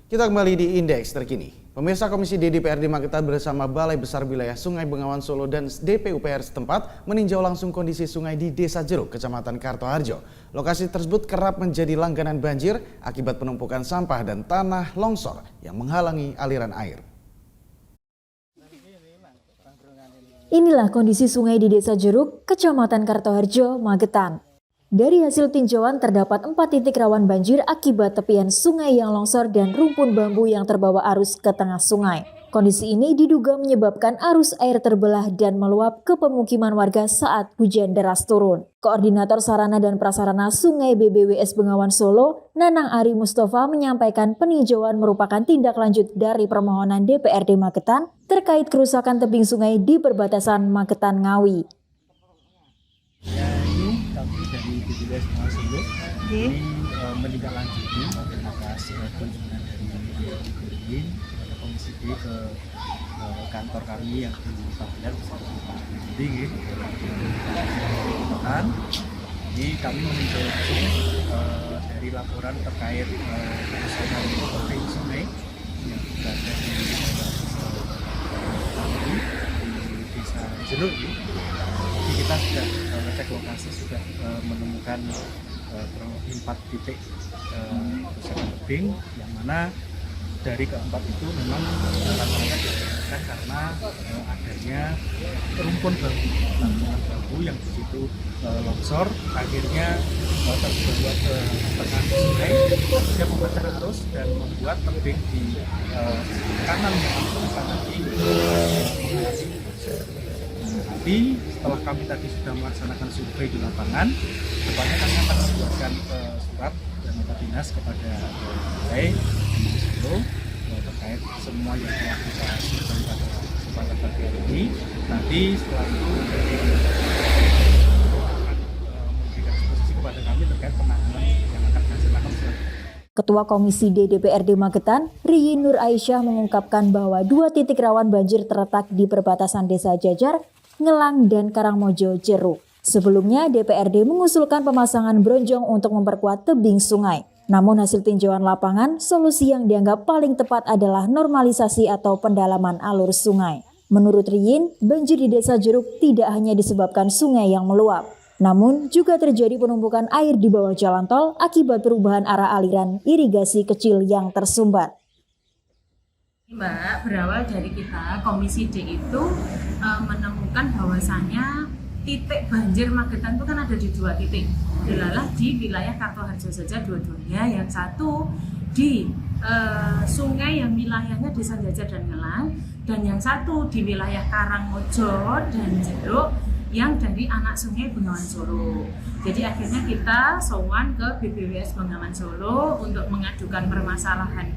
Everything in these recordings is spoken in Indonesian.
Kita kembali di Indeks Terkini. Pemirsa Komisi D DPRD Magetan bersama Balai Besar Wilayah Sungai Bengawan Solo dan DPUPR setempat meninjau langsung kondisi sungai di Desa Jeruk, Kecamatan Kartoharjo. Lokasi tersebut kerap menjadi langganan banjir akibat penumpukan sampah dan tanah longsor yang menghalangi aliran air. Inilah kondisi sungai di Desa Jeruk, Kecamatan Kartoharjo, Magetan. Dari hasil tinjauan terdapat 4 titik rawan banjir akibat tepian sungai yang longsor dan rumpun bambu yang terbawa arus ke tengah sungai. Kondisi ini diduga menyebabkan arus air terbelah dan meluap ke pemukiman warga saat hujan deras turun. Koordinator Sarana dan Prasarana Sungai BBWS Bengawan Solo, Nanang Ari Mustafa menyampaikan peninjauan merupakan tindak lanjut dari permohonan DPRD Magetan terkait kerusakan tebing sungai di perbatasan Magetan Ngawi. Kami dari BBWS Bengawan Solo ini menindaklanjuti atas kunjungan dari BPRD kepada Komisi D ke kantor kami yang di Pabean bersama Pak Budi Ini kami meninjau langsung dari laporan terkait kerusakan tebing sungai yang berada di Desa Jeruk. Kita sudah ngecek lokasi, sudah menemukan kurang lebih 4 titik kerusakan tebing, yang mana dari keempat itu memang rata-rata disebabkan karena adanya rumpun bambu yang di situ longsor, akhirnya terbawa ke tengah sungai, dia memecah arus dan membuat tebing di kanan tadi Tapi setelah kami tadi sudah melaksanakan survei di lapangan, depannya kami akan membuatkan surat dan nota dinas kepada Balai Solo terkait semua yang telah kita survei pada kesempatan pagi ini. Nanti setelah itu akan memberikan posisi kepada kami terkait penanganan yang akan kami lakukan. Ketua Komisi D DPRD Magetan, Riyin Nur Aisyah mengungkapkan bahwa 2 titik rawan banjir terletak di perbatasan Desa Jajar, Ngelang, dan Karangmojo Jeruk. Sebelumnya, DPRD mengusulkan pemasangan bronjong untuk memperkuat tebing sungai. Namun hasil tinjauan lapangan, solusi yang dianggap paling tepat adalah normalisasi atau pendalaman alur sungai. Menurut Riyin, banjir di Desa Jeruk tidak hanya disebabkan sungai yang meluap, namun juga terjadi penumpukan air di bawah jalan tol akibat perubahan arah aliran irigasi kecil yang tersumbat. Mbak, berawal dari kita, Komisi D itu menemukan bahwasannya titik banjir Magetan itu kan ada di 2 titik. Adalah di wilayah Kartoharjo saja dua-duanya, yang satu di sungai yang wilayahnya Desa Jajar dan Ngelang, dan yang satu di wilayah Karangmojo dan Jeruk yang dari anak sungai Bengawan Solo. Jadi akhirnya kita sowan ke BBWS Bengawan Solo untuk mengadukan permasalahan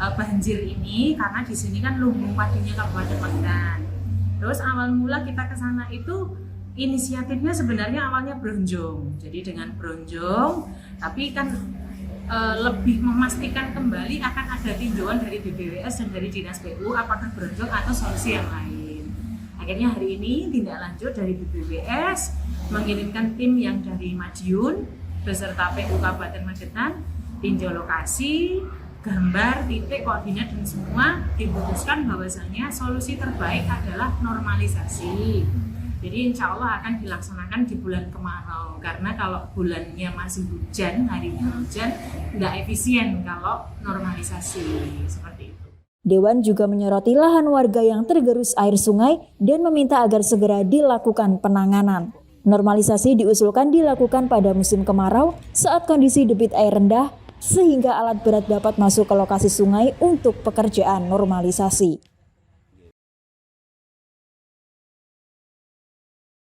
banjir ini, karena di sini kan lumbung padinya Kabupaten Magetan. Terus awal mula kita ke sana itu inisiatifnya sebenarnya awalnya bronjong. Jadi dengan bronjong, tapi kan lebih memastikan kembali akan ada tinjauan dari BBWS dan dari Dinas PU apakah bronjong atau solusi yang lain. Akhirnya hari ini tindak lanjut dari BBWS mengirimkan tim yang dari Madiun beserta PU Kabupaten Magetan, tinjau lokasi, gambar, titik, koordinat, dan semua diputuskan bahwasanya solusi terbaik adalah normalisasi. Jadi insya Allah akan dilaksanakan di bulan kemarau, karena kalau bulannya masih hujan, harinya hujan, nggak efisien kalau normalisasi seperti itu. Dewan juga menyoroti lahan warga yang tergerus air sungai dan meminta agar segera dilakukan penanganan. Normalisasi diusulkan dilakukan pada musim kemarau saat kondisi debit air rendah, sehingga alat berat dapat masuk ke lokasi sungai untuk pekerjaan normalisasi.